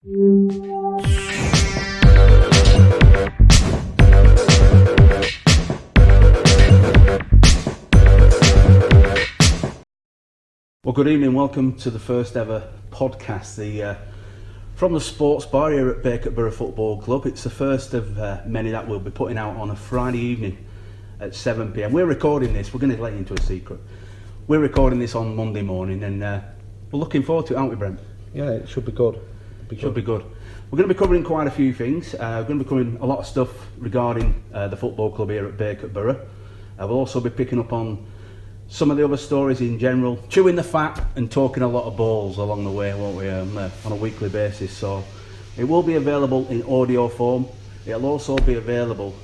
Well, good evening. Welcome to the first ever podcast, from the sports bar here at Bacup Borough Football Club. It's the first of many that we'll be putting out on a Friday evening at 7 p.m. We're recording this. We're going to let you into a secret. We're recording this on Monday morning, and we're looking forward to it, aren't we, Brent? Yeah, it should be good. Should be good. We're going to be covering quite a few things. We're going to be covering a lot of stuff regarding the football club here at Bacup Borough. We'll also be picking up on some of the other stories in general, chewing the fat and talking a lot of balls along the way, won't we, on a weekly basis. So it will be available in audio form. It'll also be available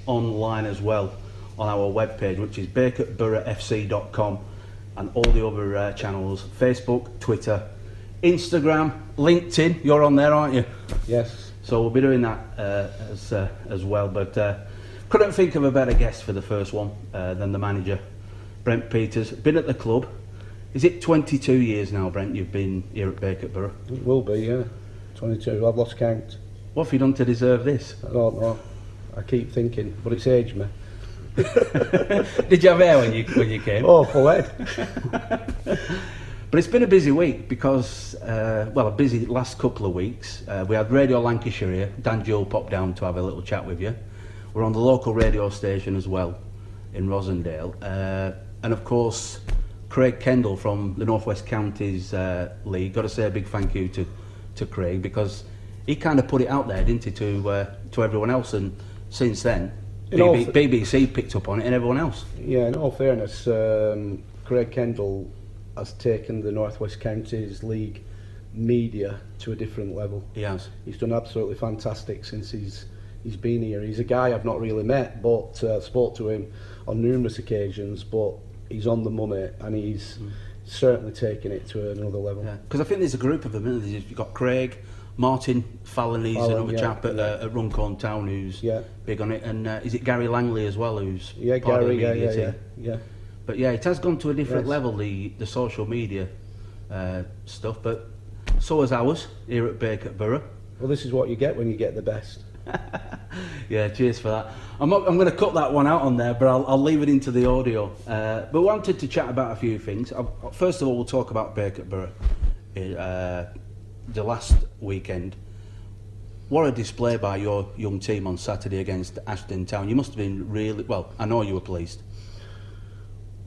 online as well on our webpage, which is bacupboroughfc.com, and all the other channels: Facebook, Twitter, Instagram, LinkedIn. You're on there, aren't you? Yes. So we'll be doing that as well. But couldn't think of a better guest for the first one than the manager, Brent Peters. Been at the club. Is it 22 years now, Brent, you've been here at Bacup Borough? It will be, yeah. 22. I've lost count. What have you done to deserve this? I don't know. I keep thinking, but it's aged me. Did you have hair when you came? Oh, full head. But it's been a busy week because, a busy last couple of weeks. We had Radio Lancashire here. Dan Joe popped down to have a little chat with you. We're on the local radio station as well in Rosendale. And of course, Craig Kendall from the North West Counties League. Got to say a big thank you to Craig, because he kind of put it out there, didn't he, to everyone else. And since then, BBC picked up on it, and everyone else. Yeah, in all fairness, Craig Kendall has taken the North West Counties League media to a different level. He has. He's done absolutely fantastic since he's been here. He's a guy I've not really met, but spoke to him on numerous occasions, but he's on the money, and he's certainly taking it to another level. Because I think there's a group of them, isn't there? You've got Craig, Martin Fallon, he's another chap at Runcorn Town who's big on it, and is it Gary Langley as well, who's part of the media team? But yeah, it has gone to a different level, the social media stuff, but so has ours here at Bacup Borough. Well, this is what you get when you get the best. Yeah, cheers for that. I'm going to cut that one out on there, but I'll leave it into the audio. But we wanted to chat about a few things. First of all, we'll talk about Bacup Borough. The last weekend, what a display by your young team on Saturday against Ashton Town. You must have been really, well, I know you were pleased.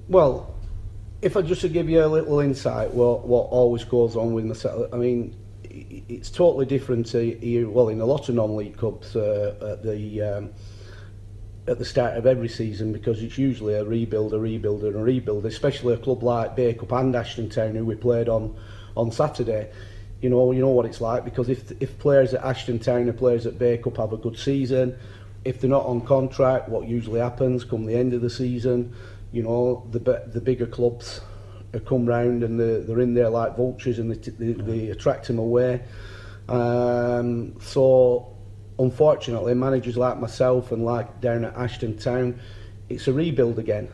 Well, if I just to give you a little insight, what always goes on with myself, I mean, it's totally different here. Well, in a lot of non-league clubs at the start of every season, because it's usually a rebuild, especially a club like Bacup and Ashton Town, who we played on Saturday. You know what it's like, because if players at Ashton Town or players at Bacup have a good season, if they're not on contract, what usually happens come the end of the season, you know, the bigger clubs come round and they're in there like vultures, and they attract them away. So unfortunately, managers like myself and like down at Ashton Town, it's a rebuild again,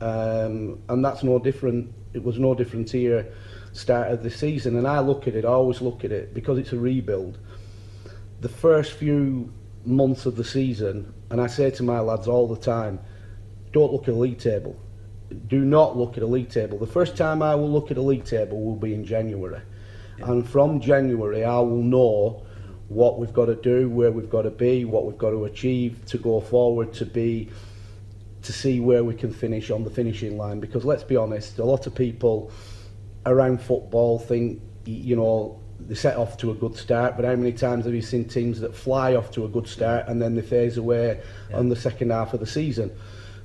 and that's no different. It was no different here start of the season, and I always look at it, because it's a rebuild. The first few months of the season, and I say to my lads all the time, don't look at a league table. Do not look at a league table. The first time I will look at a league table will be in January. Yeah. And from January I will know what we've got to do, where we've got to be, what we've got to achieve to go forward, to see where we can finish on the finishing line. Because let's be honest, a lot of people around football think, you know, they set off to a good start, but how many times have you seen teams that fly off to a good start and then they phase away on the second half of the season?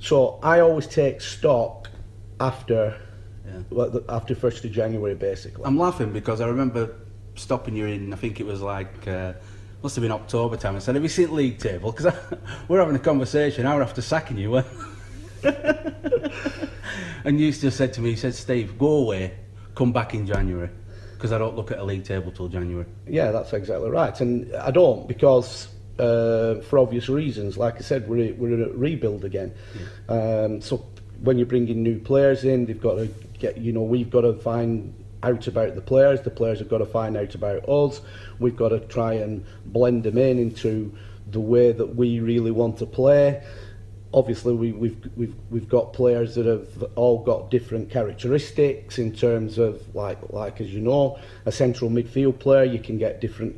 So I always take stock after 1st of January, basically. I'm laughing because I remember stopping you in, I think it was like, must have been October time. I said, have you seen the league table? Because we're having a conversation hour after sacking you. And you just said to me, you said, Steve, go away, come back in January, because I don't look at a league table till January. Yeah, that's exactly right. And I don't, because for obvious reasons. Like I said, we're in a rebuild again. Yeah. So when you're bringing new players in, they've got to get, we've got to find out about the players have got to find out about us. We've got to try and blend them into the way that we really want to play. Obviously, we've got players that have all got different characteristics in terms of like as you know, a central midfield player, you can get different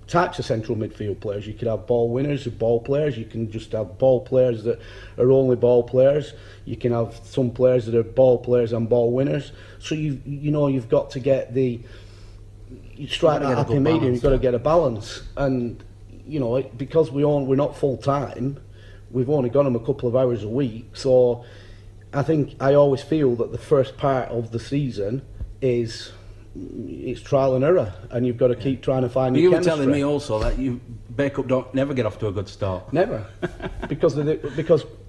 types of central midfield players. You could have ball winners of ball players. You can just have ball players that are only ball players. You can have some players that are ball players and ball winners. So you've got to get you strike that happy medium. You've got to get a balance, and because we're not full time. We've only got them a couple of hours a week, so I always feel that the first part of the season it's trial and error, and you've got to keep trying to find. You were chemistry. telling me also that Bacup don't never get off to a good start. Never, because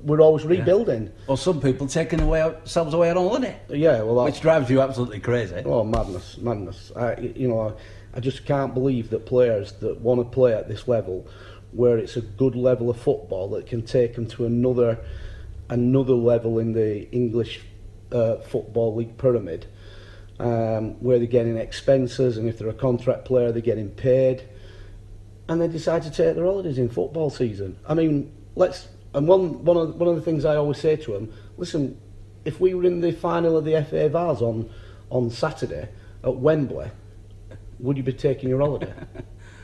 we're always rebuilding. Or some people taking themselves away on holiday. Yeah, well, which drives you absolutely crazy. Oh, madness! I just can't believe that players that want to play at this level, where it's a good level of football that can take them to another level in the English football league pyramid, where they're getting expenses, and if they're a contract player, they're getting paid, and they decide to take their holidays in football season. I mean, one of the things I always say to them: listen, if we were in the final of the FA VARs on Saturday at Wembley, would you be taking your holiday?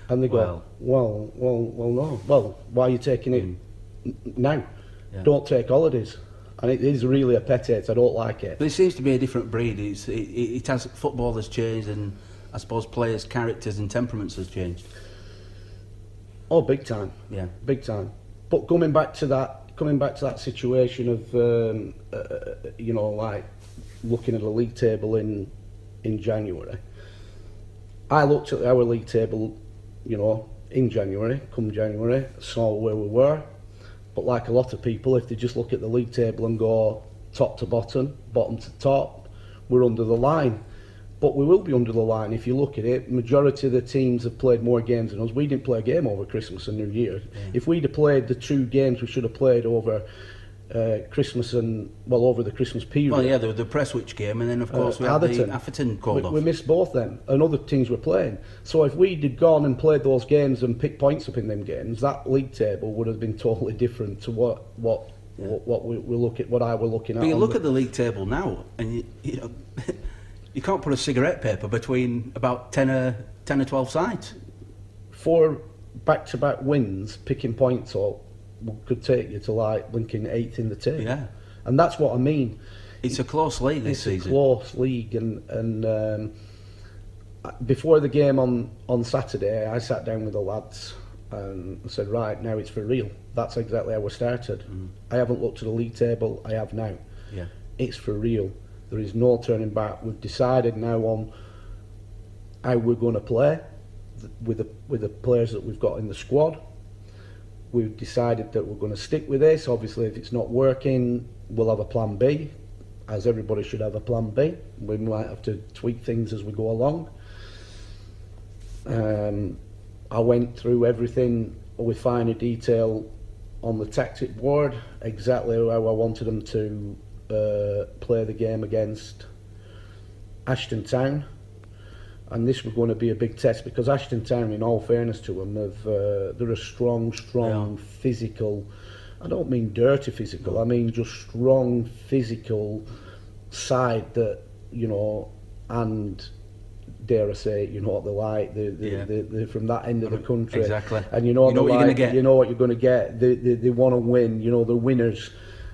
And they go, well, no. Well, why are you taking it now? Yeah. Don't take holidays. And it is really a pet hate. I don't like it. But it seems to be a different breed. Football has changed, and I suppose players' characters and temperaments has changed. Oh, big time. Yeah, big time. But coming back to that situation of like looking at a league table in January. I looked at our league table, in January, saw where we were. But like a lot of people, if they just look at the league table and go top to bottom, bottom to top, we're under the line. But we will be under the line if you look at it. Majority of the teams have played more games than us. We didn't play a game over Christmas and New Year. Yeah. If we'd have played the 2 games we should have played over Christmas over the Christmas period. Well, yeah, the Prestwich game, and then of course we had the Atherton called off. We missed both them, and other teams were playing. So if we'd have gone and played those games and picked points up in them games, that league table would have been totally different to what I were looking at. But you look at the league table now, and you can't put a cigarette paper between about 10 or 12 sides. 4 back-to-back wins, picking points up, could take you to linking 8th in the table. Yeah, and that's what I mean. It's a close league this season. It's a close league, and before the game on Saturday, I sat down with the lads and said, right, now it's for real. That's exactly how we started. I haven't looked at the league table. I have now. Yeah, it's for real. There is no turning back. We've decided now on how we're going to play with the players that we've got in the squad. We've decided that we're going to stick with this. Obviously, if it's not working, we'll have a plan B, as everybody should have a plan B. We might have to tweak things as we go along. I went through everything with finer detail on the tactic board, exactly how I wanted them to play the game against Ashton Town. And this was going to be a big test, because Ashton Town, in all fairness to them, they're a strong, physical, I don't mean dirty physical, I mean just strong physical side that, and dare I say, what they're like, they're from that end of the country. Exactly. And you know what you're going to get. You know what you're going to get. They want to win, they're winners.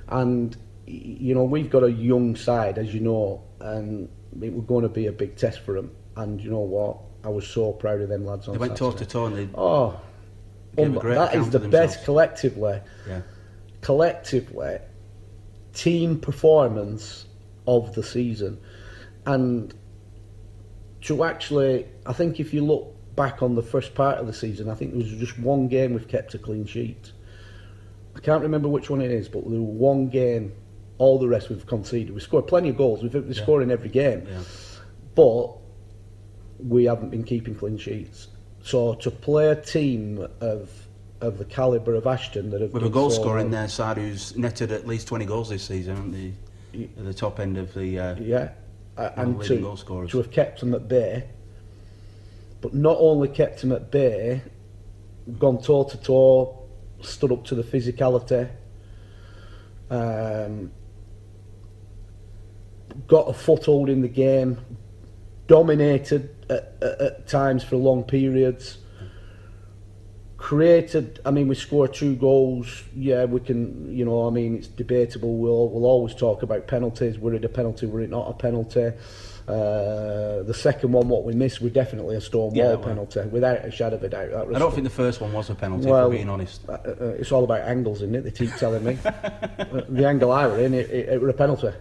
And, we've got a young side, as you know, and it was going to be a big test for them. And you know what? I was so proud of them lads on Saturday. They went toe to toe, and that is the best collectively. Yeah. Collectively, team performance of the season. And to actually, I think if you look back on the first part of the season, I think there was just one game we've kept a clean sheet. I can't remember which one it is, but there was one game. All the rest we've conceded. We scored plenty of goals. We're scoring every game, but we haven't been keeping clean sheets. So to play a team of the calibre of Ashton that have with a goal scorer in their side who's netted at least 20 goals this season, at the top end of the and leading goal scorers. to have kept them at bay. But not only kept them at bay, gone toe to toe, stood up to the physicality, got a foothold in the game, dominated at times for long periods, created. I mean, we scored 2 goals. Yeah, we can. You know, I mean, it's debatable. We'll always talk about penalties. Were it a penalty? Were it not a penalty? The second one, what we missed, was definitely a Stonewall penalty, without a shadow of a doubt. I don't think the first one was a penalty, well, if we're being honest. It's all about angles, isn't it? They keep telling me. The angle I were in, it were a penalty.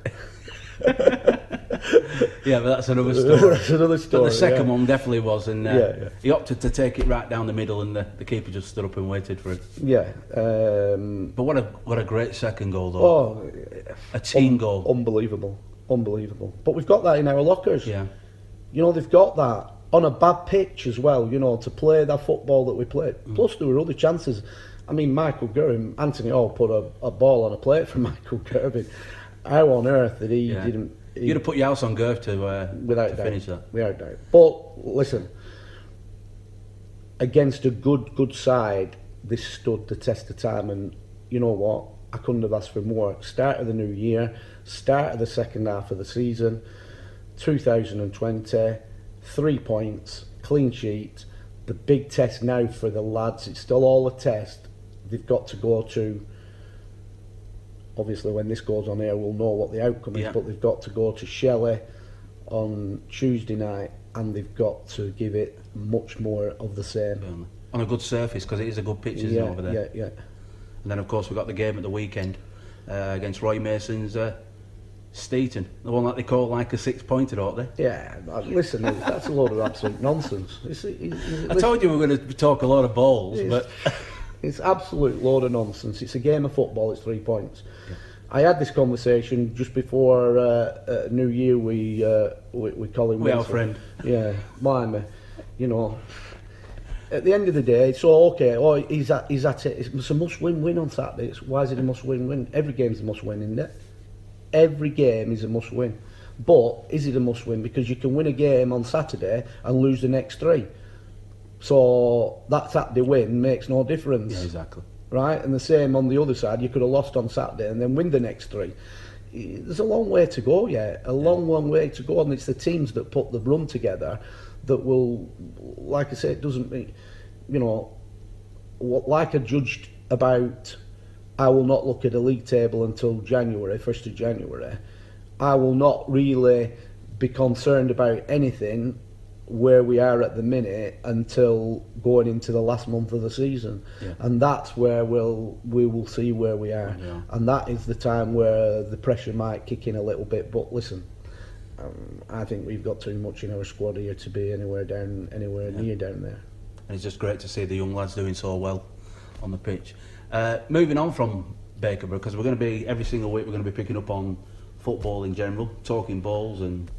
Yeah, but that's another story. That's another story. But the second one definitely was, and he opted to take it right down the middle, and the keeper just stood up and waited for it. Yeah. But what a great second goal, though. Oh, a team goal. Unbelievable. But we've got that in our lockers. Yeah. You know, they've got that on a bad pitch as well, you know, to play that football that we played. Plus, there were other chances. I mean, Michael Gervin, Anthony Hall put a ball on a plate for Michael Gervin. How on earth did he didn't... You'd have put your house on Gerv to finish that. Without doubt. But, listen, against a good side, this stood the test of time, and you know what? I couldn't have asked for more. Start of the new year, start of the second half of the season, 2020, 3 points, clean sheet. The big test now for the lads, it's still all a test. They've got to go to, obviously when this goes on air we'll know what the outcome is, but they've got to go to Shelley on Tuesday night, and they've got to give it much more of the same. On a good surface, because it is a good pitch, isn't it, over there? Yeah. And then, of course, we've got the game at the weekend against Roy Mason's Steaton. The one that they call like a 6-pointer, don't they? Yeah, listen, that's a load of absolute nonsense. I told you we were going to talk a lot of balls, but... It's absolute load of nonsense. It's a game of football, it's 3 points. Yeah. I had this conversation just before New Year with Colin Wilson. With our friend. Yeah, mind me. You know... At the end of the day, so okay, he's at it. It's a must-win on Saturday. Why is it a must-win? Every game's a must-win, isn't it? Every game is a must-win. But is it a must-win? Because you can win a game on Saturday and lose the next 3. So that Saturday win makes no difference. Yeah, exactly. Right? And the same on the other side, you could have lost on Saturday and then win the next 3. There's a long way to go yet. A long way to go. And it's the teams that put the run together that will, like I say, it doesn't mean, you know, like I judged about, I will not look at a league table until January, 1st of January. I will not really be concerned about anything where we are at the minute until going into the last month of the season. Yeah. And that's where we will see where we are. Yeah. And that is the time where the pressure might kick in a little bit. But listen, I think we've got too much in our squad here to be anywhere near down there. And it's just great to see the young lads doing so well on the pitch. Moving on from Bacup Borough, because we're going to be, every single week we're going to be picking up on football in general, talking balls and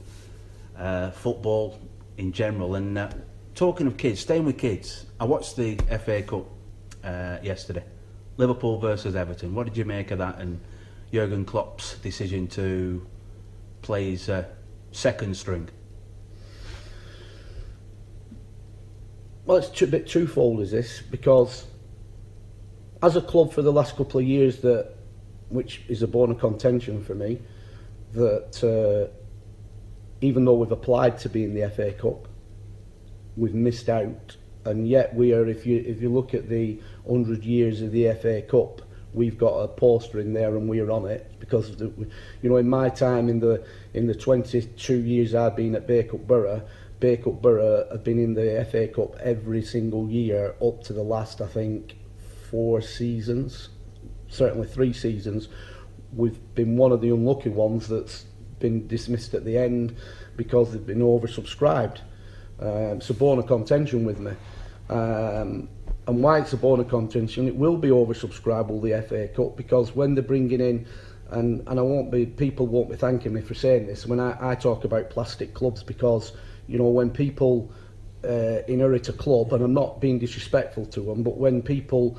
football in general. And talking of kids, staying with kids, I watched the FA Cup yesterday, Liverpool versus Everton. What did you make of that, and Jurgen Klopp's decision to play his second string? Well, it's a bit twofold, is this, because as a club for the last couple of years, which is a bone of contention for me, that even though we've applied to be in the FA Cup, we've missed out, and yet we are. If you look at the 100 years of the FA Cup, we've got a poster in there and we're on it because of in my time in the 22 years I've been at Bacup Borough have been in the FA Cup every single year up to the last, I think, 4 seasons, certainly 3 seasons. We've been one of the unlucky ones that's been dismissed at the end because they've been oversubscribed. It's a bone of contention with me. And why it's a bone of contention, it will be oversubscribed, the FA Cup, because when they're bringing in, and people won't be thanking me for saying this, when I talk about plastic clubs, because, when people inherit a club, and I'm not being disrespectful to them, but when people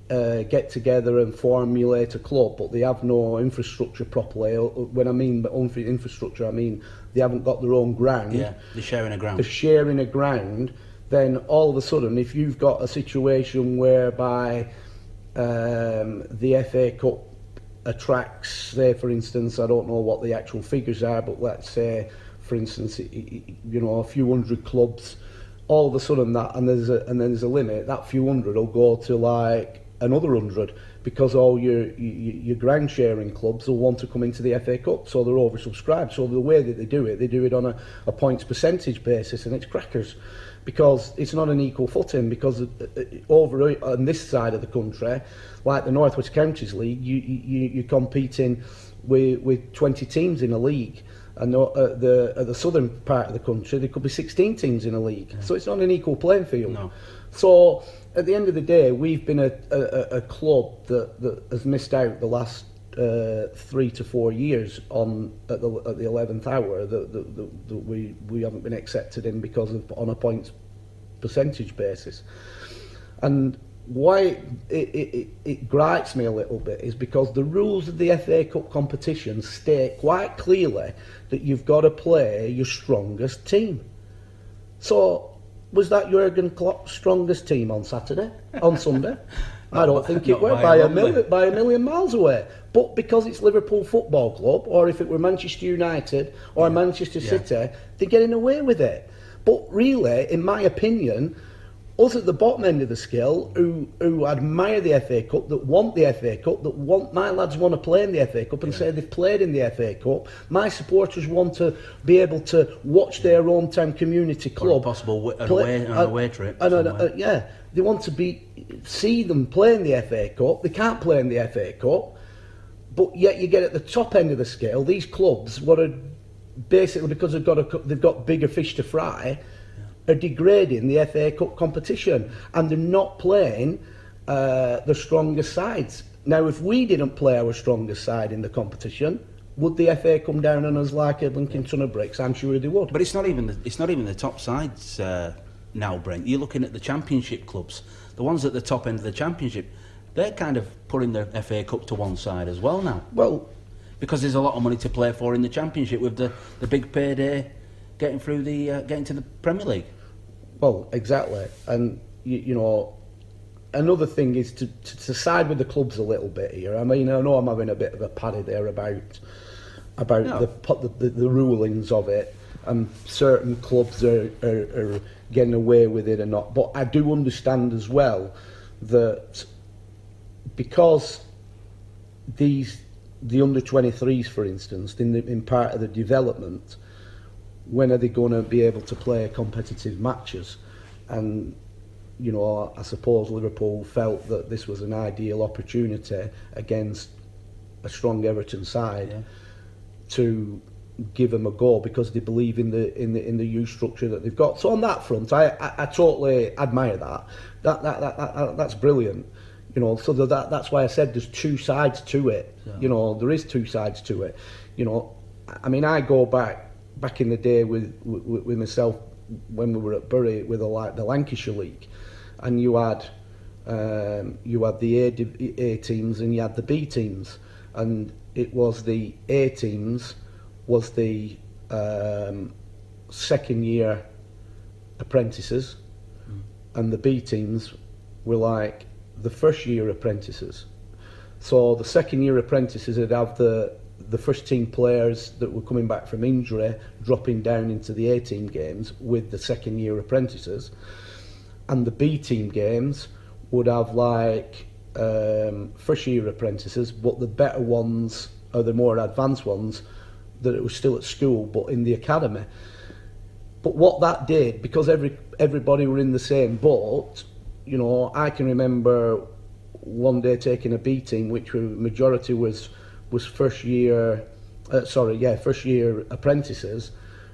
get together and formulate a club, but they have no infrastructure properly. When I mean infrastructure, I mean they haven't got their own ground. Yeah, they're sharing a ground. They're sharing a ground. Then all of a sudden, if you've got a situation whereby the FA Cup attracts, say for instance, I don't know what the actual figures are, but let's say, for instance, you know, a few hundred clubs. All of a sudden, and then there's a limit. That few hundred will go to like another 100 because all your ground sharing clubs will want to come into the FA Cup, so they're oversubscribed. So the way that they do it on a points percentage basis, and it's crackers because it's not an equal footing. Because over on this side of the country, like the North West Counties League, you're competing with 20 teams in a league. And at the southern part of the country, there could be 16 teams in a league. Yeah. So it's not an equal playing field. No. So at the end of the day, we've been a club that has missed out the last 3 to 4 years at the 11th hour that we haven't been accepted in because of on a points percentage basis. And why it gripes me a little bit is because the rules of the FA Cup competition state quite clearly that you've got to play your strongest team. So was that Jurgen Klopp's strongest team on Sunday? I don't think it were by a million miles away. But because it's Liverpool Football Club, or if it were Manchester United or Manchester City, they're getting away with it. But really, in my opinion, us at the bottom end of the scale, who admire the FA Cup, that want the FA Cup, that want my lads want to play in the FA Cup and say they've played in the FA Cup. My supporters want to be able to watch their hometown community club, or possible away trip. They want to see them play in the FA Cup. They can't play in the FA Cup, but yet you get at the top end of the scale. These clubs, what are basically because they've got bigger fish to fry, are degrading the FA Cup competition, and they're not playing the strongest sides. Now, if we didn't play our strongest side in the competition, would the FA come down on us like a blinking ton of bricks? I'm sure they would. But it's not even the top sides now, Brent. You're looking at the Championship clubs, the ones at the top end of the Championship. They're kind of putting the FA Cup to one side as well now. Well, because there's a lot of money to play for in the Championship with the big payday. Getting to the Premier League. Well, exactly, and you know, another thing is to side with the clubs a little bit here. I mean, I know I'm having a bit of a paddy there about the rulings of it, and certain clubs are getting away with it or not. But I do understand as well that because the under 23s, for instance, in part of the development. When are they going to be able to play competitive matches? And, you know, I suppose Liverpool felt that this was an ideal opportunity against a strong Everton side to give them a go because they believe in the youth structure that they've got. So on that front, I totally admire that. That's brilliant. You know, so that's why I said there's two sides to it. Yeah. You know, there is two sides to it. You know, I mean, I go back in the day with myself when we were at Bury with the Lancashire League, and you had the A teams and you had the B teams, and it was the A teams was the second year apprentices, and the B teams were like the first year apprentices. So the second year apprentices would have the first team players that were coming back from injury dropping down into the A team games with the second year apprentices, and the B team games would have like first year apprentices, but the better ones are the more advanced ones that it was still at school but in the academy. But what that did, because everybody were in the same boat, you know, I can remember one day taking a B team which were majority was first year apprentices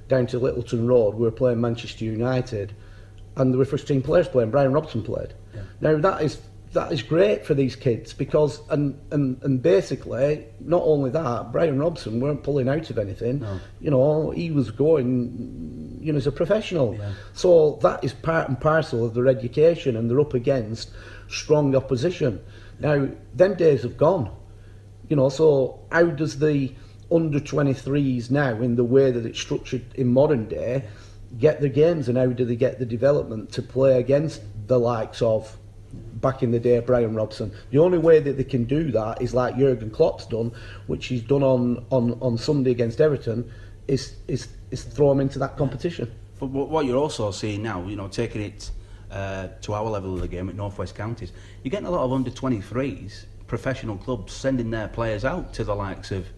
down to Littleton Road. We were playing Manchester United, and there were first team players playing. Brian Robson played. Yeah. Now that is great for these kids because and basically not only that, Brian Robson weren't pulling out of anything. No. You know, he was going you know, as a professional. Yeah. So that is part and parcel of their education, and they're up against strong opposition. Now, them days have gone. You know, so how does the under 23s now, in the way that it's structured in modern day, get the games, and how do they get the development to play against the likes of back in the day Brian Robson? The only way that they can do that is like Jurgen Klopp's done, which he's done on Sunday against Everton, is throw them into that competition. But what you're also seeing now, you know, taking it to our level of the game at North West Counties, you're getting a lot of under 23s, professional clubs sending their players out to the likes of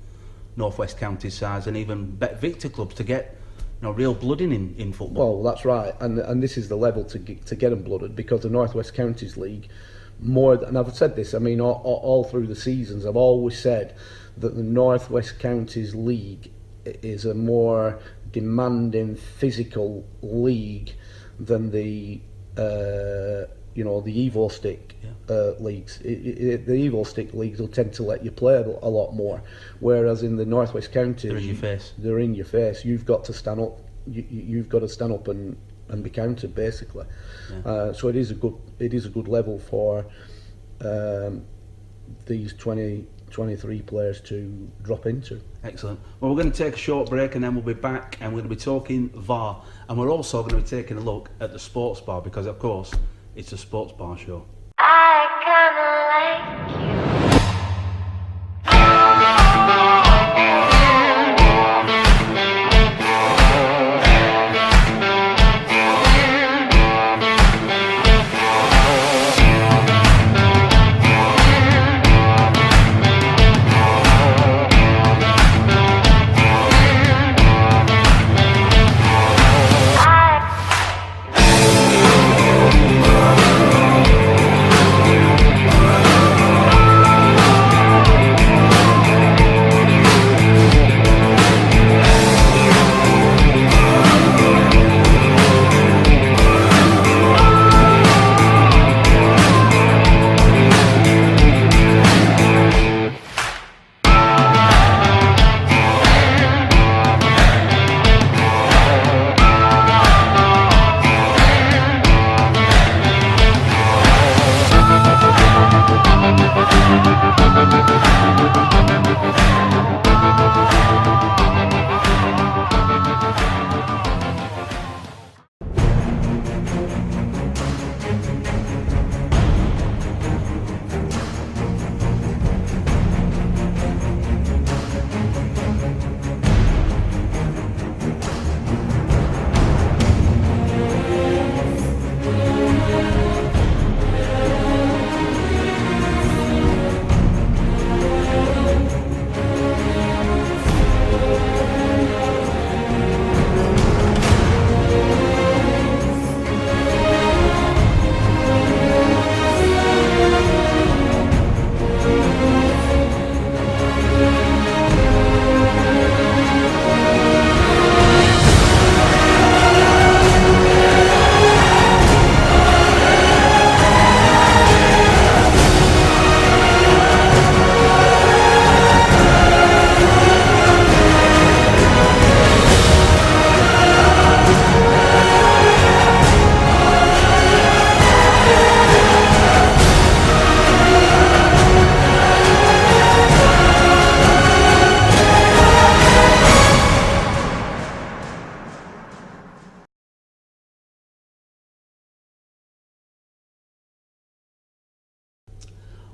North West Counties sides and even Bet Victor clubs to get, you know, real blood in football. Well, that's right, and this is the level to get them blooded, because the North West Counties League, and I've said this, I mean, all through the seasons, I've always said that the North West Counties League is a more demanding physical league than the you know, the Evo Stick leagues. The Evo Stick leagues will tend to let you play a lot more, whereas in the North West Counties, they're in your face. They're in your face. You've got to stand up. You've got to stand up and be counted, basically. Yeah. So it is a good level for these 23 players to drop into. Excellent. Well, we're going to take a short break and then we'll be back, and we're going to be talking VAR, and we're also going to be taking a look at the sports bar, because of course it's a sports bar show. I kinda like you.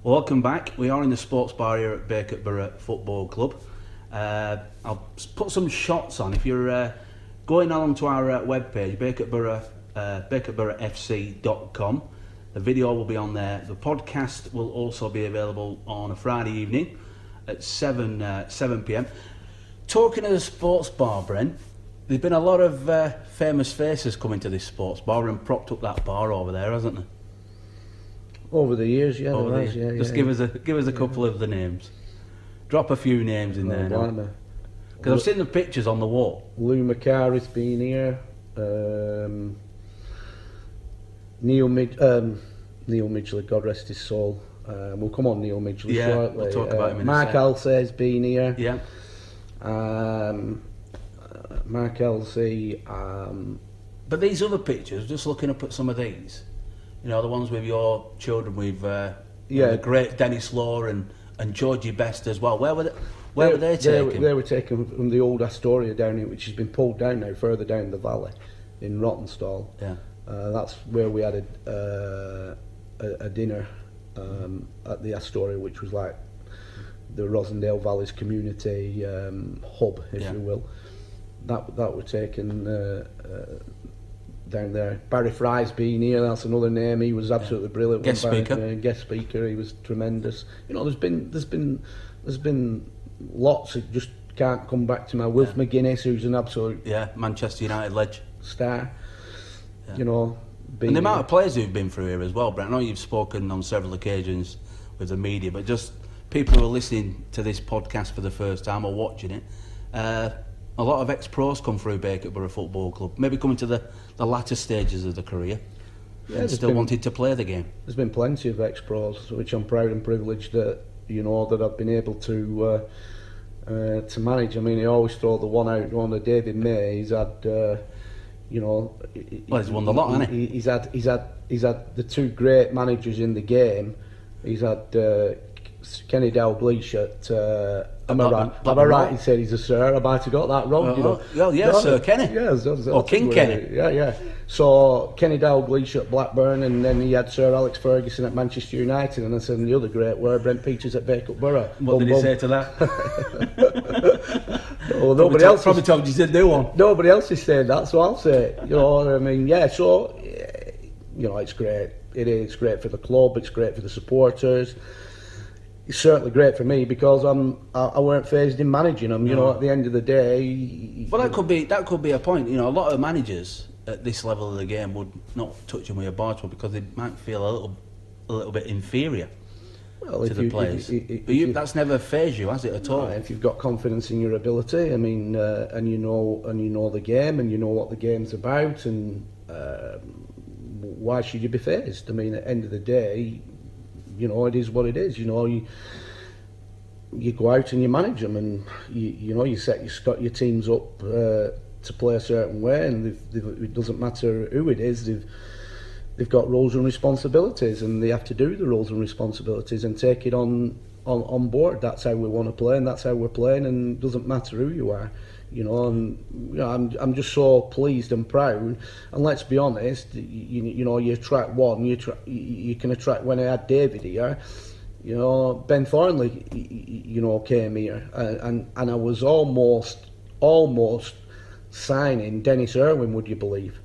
Welcome back. We are in the sports bar here at Bacup Borough Football Club. I'll put some shots on. If you're going along to our webpage, bacupboroughfc.com, the video will be on there. The podcast will also be available on a Friday evening at 7 p.m. Talking of the sports bar, Brent, there's been a lot of famous faces coming to this sports bar and propped up that bar over there, hasn't there? Over the years, yeah. Just give us a couple of the names. Drop a few names in there now. Because I've seen the pictures on the wall. Lou McCarthy's been here. Neil Midgley, God rest his soul. We'll come on Neil Midgley shortly. We'll talk about him in Mark a sec. Alsay's been here. Yeah. Mark Elsey. But these other pictures, just looking up at some of these, you know, the ones with your children, with the great Dennis Law and Georgie Best as well. Where were they taken? They were taken from the old Astoria down here, which has been pulled down now, further down the valley, in Rottenstall. Yeah. That's where we had a dinner at the Astoria, which was like the Rosendale Valleys community hub, if you will. That were taken down there. Barry Fry's been here. That's another name. He was absolutely brilliant. Guest speaker. Guest speaker. He was tremendous. You know, there's been lots. That just can't come back to my Wilf McGuinness, who's an absolute Manchester United ledge star. You know, and the amount of players who've been through here as well, Brent. I know you've spoken on several occasions with the media, but just people who are listening to this podcast for the first time or watching it, a lot of ex-pros come through Bacup Borough Football Club, maybe coming to the latter stages of the career, and still wanted to play the game. There's been plenty of ex-pros, which I'm proud and privileged that, you know, that I've been able to manage. I mean, I always throw the one out on David May. He's had, you know, he's won the lot, hasn't he? He's had the two great managers in the game. He's had Kenny Dalglish at. Am I right in saying he's a sir? I might have got that wrong, you know. Well, yeah, no, Sir Kenny. Yes, or King Kenny. Yeah. So Kenny Dalglish at Blackburn, and then he had Sir Alex Ferguson at Manchester United, and I said, and the other great were Brent Peters at Bacup Borough. What did he say to that? Oh, nobody else probably told you to do one. Nobody else is saying that, so I'll say it. You know, I mean, yeah. So, you know, it's great. It is great for the club. It's great for the supporters. It's certainly great for me because I weren't phased in managing them. You know, at the end of the day. Well, that could be a point. You know, a lot of managers at this level of the game would not touch them with a barge pole because they might feel a little bit inferior to the players. But that's never phased you, has it at all? If you've got confidence in your ability, I mean, and you know the game, and you know what the game's about, and why should you be phased? I mean, at the end of the day, you know, it is what it is. You know, you go out and you manage them, and you know, you set your teams up to play a certain way, and it doesn't matter who it is. They've got roles and responsibilities, and they have to do the roles and responsibilities and take it on board. That's how we want to play, and that's how we're playing, and it doesn't matter who you are. You know, and you know, I'm just so pleased and proud. And let's be honest, you know, you attract one, you can attract. When I had David here, you know, Ben Thornley, you know, came here, and I was almost signing Dennis Irwin. Would you believe?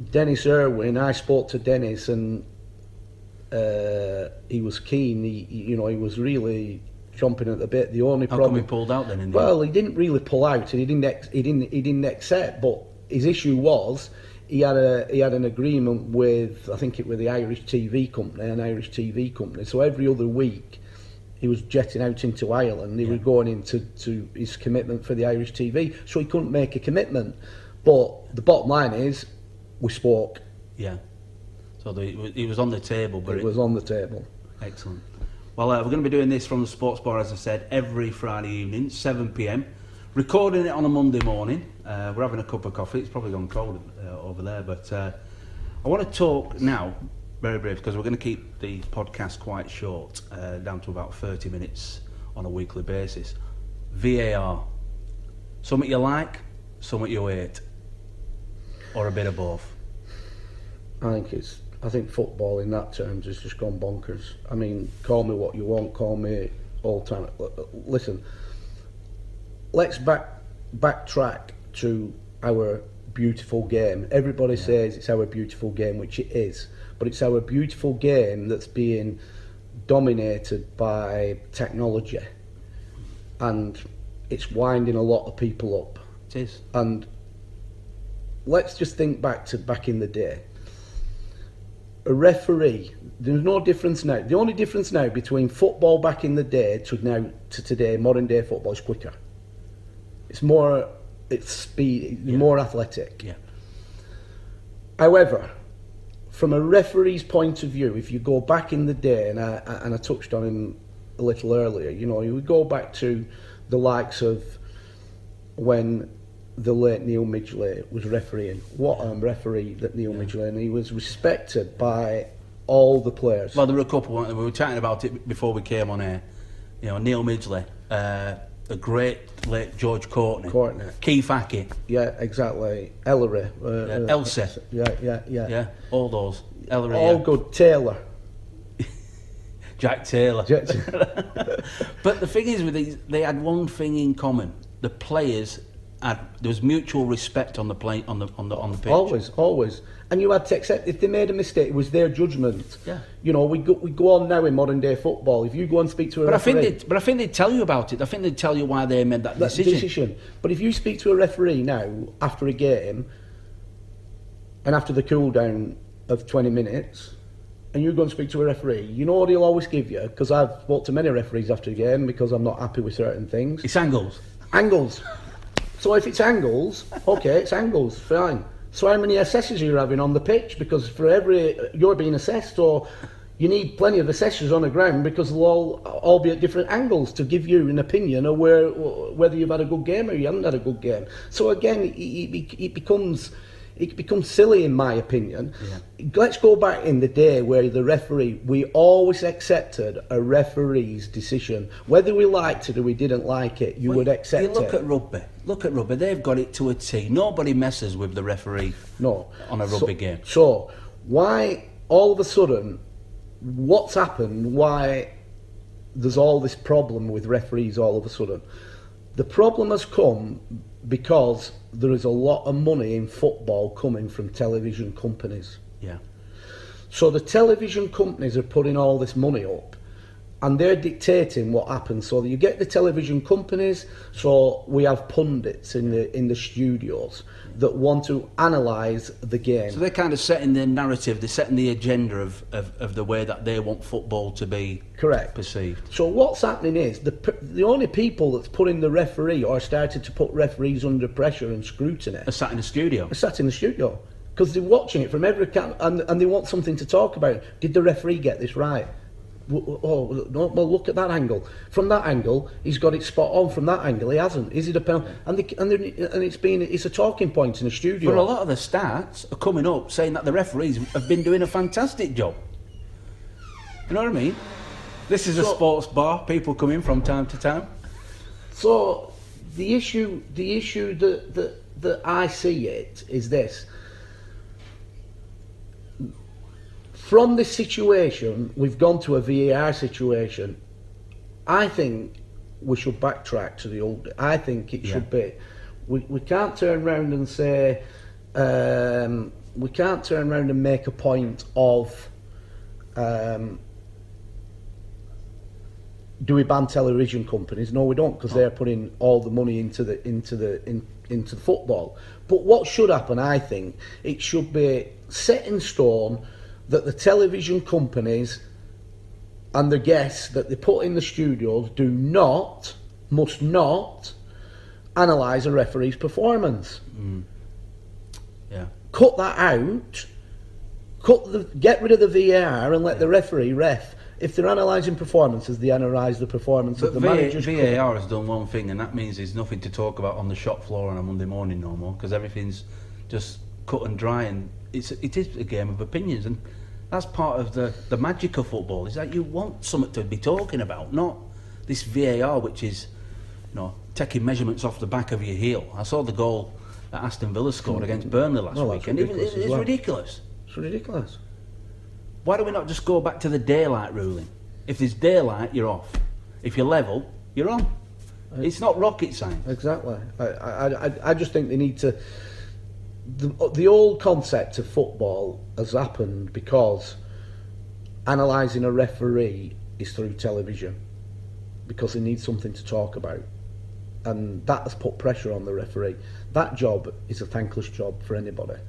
Dennis Irwin. I spoke to Dennis, and he was keen. He was really chomping at the bit. The only problem. How come he pulled out then? Well, he didn't really pull out, and he didn't accept. But his issue was he had an agreement with, I think it was the Irish TV company, an Irish TV company. So every other week he was jetting out into Ireland. He was going into his commitment for the Irish TV, so he couldn't make a commitment. But the bottom line is, we spoke. Yeah. So he was on the table, but it was on the table. Excellent. Well, we're going to be doing this from the Sports Bar, as I said, every Friday evening, 7 p.m. Recording it on a Monday morning. We're having a cup of coffee. It's probably gone cold over there, but I want to talk now, very brief, because we're going to keep the podcast quite short, down to about 30 minutes on a weekly basis. VAR. Something you like, something you hate, or a bit of both? I think football in that terms has just gone bonkers. I mean, call me what you want, call me all time. Listen, let's backtrack to our beautiful game. Everybody says it's our beautiful game, which it is, but it's our beautiful game that's being dominated by technology, and it's winding a lot of people up. It is. And let's just think back in the day. A referee, there's no difference now. The only difference now between football back in the day to today, modern day football, is quicker. It's speed, more athletic. Yeah. However, from a referee's point of view, if you go back in the day, and I touched on him a little earlier, you know, you would go back to the likes of when the late Neil Midgley was refereeing. What a referee that Neil Midgley, and he was respected by all the players. Well, there were a couple, weren't there? We were chatting about it before we came on air. You know, Neil Midgley, the great late George Courtney. Keith Hackett. Yeah, exactly. Ellery. Elsie. Yeah. All those. Ellery. All good. Taylor. Jack Taylor. But the thing is with these, they had one thing in common. The players there was mutual respect on the play on the pitch. Always. And you had to accept if they made a mistake, it was their judgment. Yeah. You know, we go on now in modern day football. If you go and speak to a referee, I think they'd tell you about it. I think they'd tell you why they made that decision. But if you speak to a referee now after a game, and after the cool down of 20 minutes, and you go and speak to a referee, you know what he'll always give you, because I've spoke to many referees after a game because I'm not happy with certain things. It's angles. So if it's angles, okay, it's angles, fine. So how many assessors are you having on the pitch? Because for every you're being assessed, or you need plenty of assessors on the ground because they'll all be at different angles to give you an opinion of whether you've had a good game or you haven't had a good game. So again, it becomes silly in my opinion. Yeah. Let's go back in the day where the referee, we always accepted a referee's decision. Whether we liked it or we didn't like it, you would accept it. Look at rugby, they've got it to a T. Nobody messes with the referee on a rugby game. So why all of a sudden, what's happened, why there's all this problem with referees all of a sudden? The problem has come because there is a lot of money in football coming from television companies. Yeah. So the television companies are putting all this money up and they're dictating what happens. So you get the television companies, so we have pundits in the studios that want to analyse the game. So they're kind of setting their narrative, they're setting the agenda of the way that they want football to be perceived. So what's happening is the only people that's putting the referee or started to put referees under pressure and scrutiny are sat in the studio. Because they're watching it from every camp and they want something to talk about. Did the referee get this right? Oh, no, well, look at that angle. From that angle, he's got it spot on. From that angle, he hasn't. Is it a penalty? And it's a talking point in the studio. But a lot of the stats are coming up saying that the referees have been doing a fantastic job. You know what I mean? This is a sports bar. People come in from time to time. So the issue that I see it is this. From this situation, we've gone to a VAR situation. I think we should backtrack to the old. I think it should be. We can't turn around and say. We can't turn around and make a point of. Do we ban television companies? No, we don't, because they're putting all the money into the football. But what should happen, I think, it should be set in stone that the television companies and the guests that they put in the studios must not analyse a referee's performance. Yeah. Cut that out. Get rid of the VAR and let the referee ref. If they're analysing performances, they analyse the performance of the managers. VAR has done one thing, and that means there's nothing to talk about on the shop floor on a Monday morning no more, because everything's just cut and dry, and it is a game of opinions, and that's part of the magic of football, is that you want something to be talking about, not this VAR which is, taking measurements off the back of your heel. I saw the goal that Aston Villa scored against Burnley last week, and it's ridiculous. It's ridiculous. Why do we not just go back to the daylight ruling? If there's daylight, you're off. If you're level, you're on. It's not rocket science. Exactly. I just think they need to. The old concept of football has happened because analysing a referee is through television, because they need something to talk about, and that has put pressure on the referee. That job is a thankless job for anybody,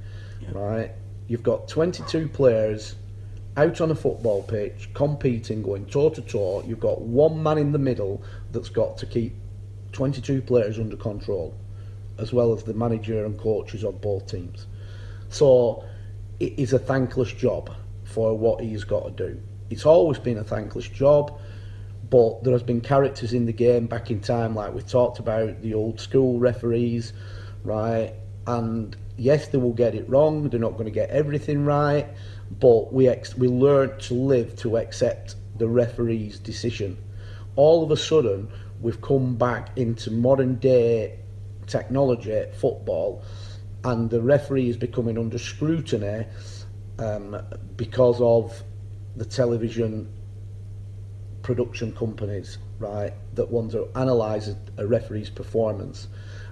right? You've got 22 players out on a football pitch, competing, going toe to toe. You've got one man in the middle that's got to keep 22 players under control, as well as the manager and coaches of both teams. So it is a thankless job for what he's got to do. It's always been a thankless job, but there has been characters in the game back in time, like we talked about, the old school referees, right? And yes, they will get it wrong. They're not going to get everything right, but we learn to live to accept the referee's decision. All of a sudden, we've come back into modern day technology, football, and the referee is becoming under scrutiny because of the television production companies, right, that want to analyse a referee's performance.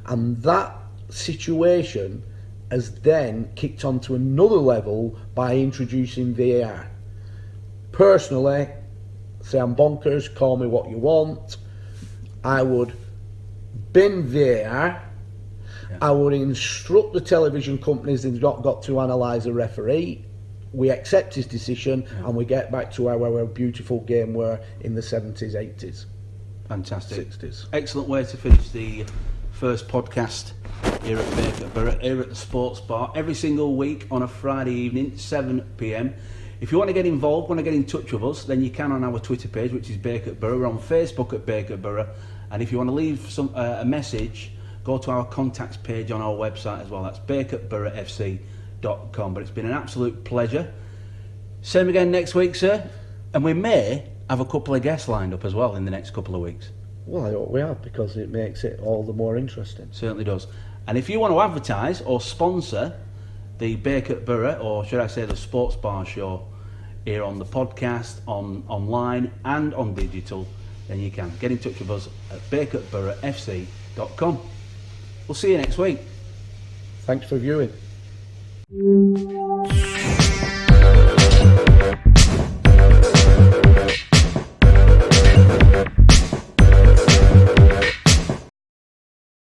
And that situation has then kicked on to another level by introducing VAR. Personally, say I'm bonkers, call me what you want, I would bin VAR. I would instruct the television companies they've not got to analyse a referee. We accept his decision, and we get back to our beautiful game were in the 70s, 80s. Fantastic. 60s. Excellent way to finish the first podcast here at Bacup Borough, here at the Sports Bar, every single week on a Friday evening, 7 p.m. If you want to get involved, want to get in touch with us, then you can on our Twitter page, which is Bacup Borough. We're on Facebook at Bacup Borough. And if you want to leave a message, go to our contacts page on our website as well. That's bacupboroughfc.com. But it's been an absolute pleasure. Same again next week, sir. And we may have a couple of guests lined up as well in the next couple of weeks. Well, I hope we have, because it makes it all the more interesting. Certainly does. And if you want to advertise or sponsor the Bacup Borough, or should I say the Sports Bar Show, here on the podcast, online and on digital, then you can get in touch with us at bacupboroughfc.com. We'll see you next week. Thanks for viewing.